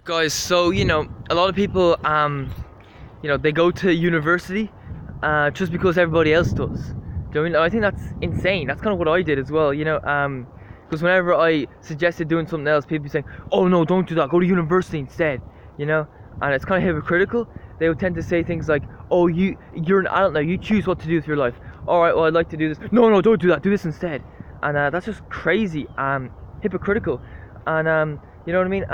Guys, so a lot of people they go to university just because everybody else does. Do you know what I mean? I think that's insane. That's kind of what I did as well, because whenever I suggested doing something else, people be saying, "Oh no, don't do that. Go to university instead." And it's kind of hypocritical. They would tend to say things like, "Oh, you're an adult now. You choose what to do with your life. All right, well, I'd like to do this. No, don't do that. Do this instead." And that's just crazy, hypocritical. And you know what I mean?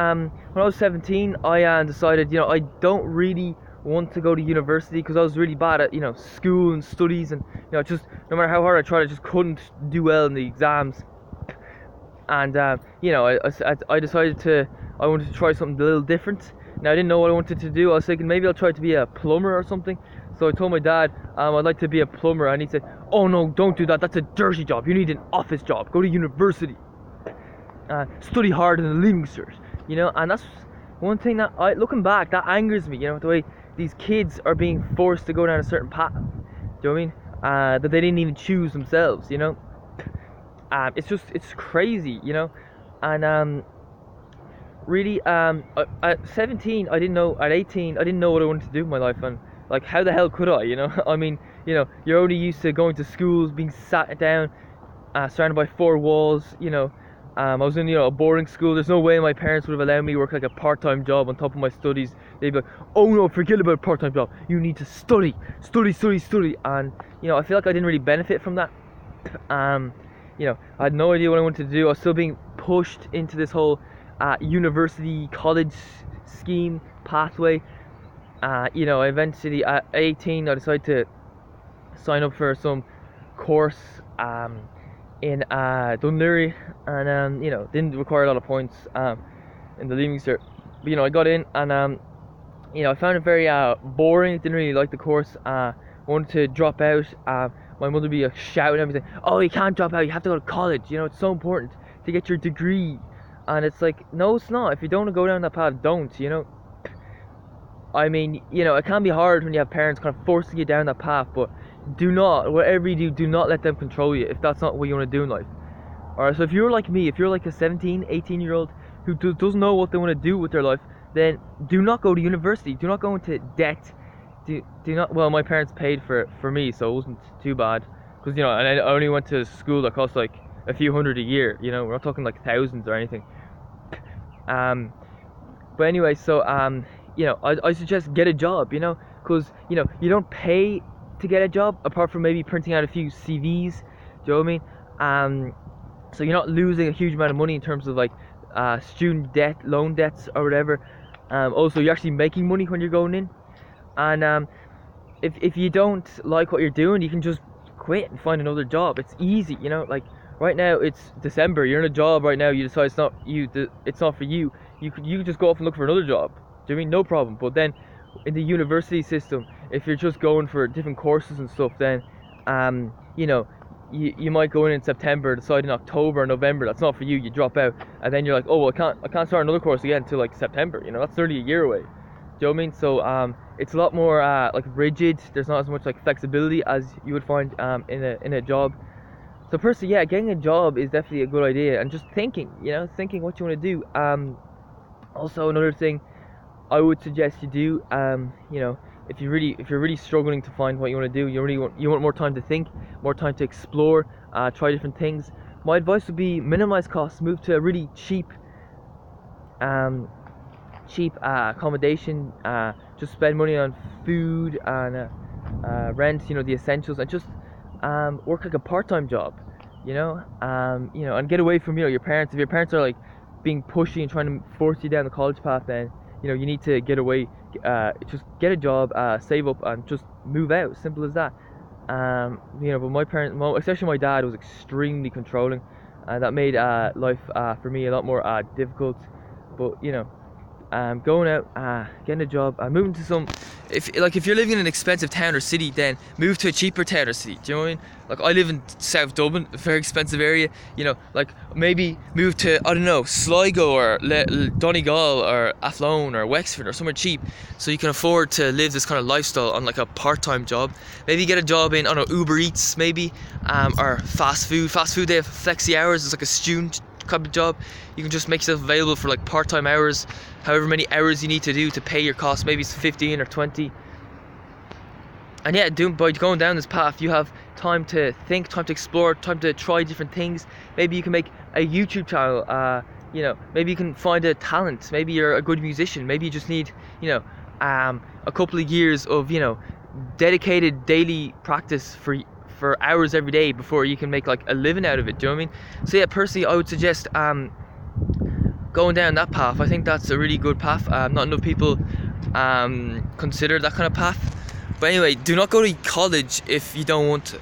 When I was 17, I decided, I don't really want to go to university because I was really bad at, school and studies, and just no matter how hard I tried, I just couldn't do well in the exams. And I decided I wanted to try something a little different. Now I didn't know what I wanted to do. I was thinking maybe I'll try to be a plumber or something. So I told my dad I'd like to be a plumber, and he said, "Oh no, don't do that. That's a dirty job. You need an office job. Go to university. Study hard in the leaving cert." And that's one thing that looking back, that angers me. The way these kids are being forced to go down a certain path. Do you know what I mean? That they didn't even choose themselves. It's crazy. And really, at 17, I didn't know. At 18, I didn't know what I wanted to do with my life, and like, how the hell could I? I mean, you're only used to going to schools, being sat down, surrounded by four walls. I was in a boarding school. There's no way my parents would have allowed me to work like a part-time job on top of my studies. They'd be like, "Oh no, forget about a part-time job. You need to study. And I feel like I didn't really benefit from that. I had no idea what I wanted to do. I was still being pushed into this whole university college scheme pathway. Eventually at 18, I decided to sign up for some course in Dún Laoghaire, and didn't require a lot of points in the leaving cert. But I got in, and I found it very boring. Didn't really like the course. Wanted to drop out. My mother would be shouting at me saying, "Oh, you can't drop out. You have to go to college. It's so important to get your degree." And it's like, no, it's not. If you don't want to go down that path, don't. I mean, it can be hard when you have parents kind of forcing you down that path, but do not, whatever you do not let them control you if that's not what you want to do in life. Alright, so if you're like me, if you're like a 17, 18-year-old who doesn't know what they want to do with their life, then do not go to university. Do not go into debt. Do not, well, my parents paid for it for me, so it wasn't too bad. Because, and I only went to school that cost like a few hundred a year, we're not talking like thousands or anything. But anyway, so, I suggest get a job, because, you don't pay to get a job apart from maybe printing out a few CVs. Do you know what I mean? So you're not losing a huge amount of money in terms of like student debt, loan debts or whatever. Also, you're actually making money when you're going in. And if you don't like what you're doing, you can just quit and find another job. It's easy, like right now it's December, you're in a job right now, you decide it's not for you. You could just go off and look for another job. Do you mean? No problem. But then in the university system, if you're just going for different courses and stuff, then you might go in September, decide in October or November that's not for you, you drop out, and then you're like, "Oh well, I can't start another course again until like September." That's nearly a year away. Do you know what I mean? So it's a lot more like rigid. There's not as much like flexibility as you would find in a job. So personally, yeah, getting a job is definitely a good idea, and just thinking what you want to do. Also, another thing I would suggest you do, if you're really struggling to find what you want to do, you want more time to think, more time to explore, try different things. My advice would be minimize costs, move to a really cheap accommodation, just spend money on food and rent, the essentials, and just work like a part-time job, and get away from your parents. If your parents are like being pushy and trying to force you down the college path, then you need to get away. Just get a job, save up, and just move out. Simple as that. But my parents, especially my dad, was extremely controlling, and that made life for me a lot more difficult. But going out, getting a job, moving to some. If you're living in an expensive town or city, then move to a cheaper town or city. Do you know what I mean? Like, I live in South Dublin, a very expensive area. Like maybe move to, I don't know, Sligo or Donegal or Athlone or Wexford or somewhere cheap, so you can afford to live this kind of lifestyle on like a part-time job. Maybe get a job in, I don't know, Uber Eats maybe, or fast food. They have flexi hours. It's like a student type of job. You can just make yourself available for like part-time hours, however many hours you need to do to pay your costs. Maybe it's 15 or 20. And yeah, by going down this path, you have time to think, time to explore, time to try different things. Maybe you can make a YouTube channel. You know, maybe you can find a talent. Maybe you're a good musician. Maybe you just need, you know, a couple of years of, you know, dedicated daily practice for hours every day before you can make like a living out of it. Do you know what I mean? So yeah, personally, I would suggest going down that path. I think that's a really good path. Not enough people consider that kind of path. But anyway, do not go to college if you don't want to.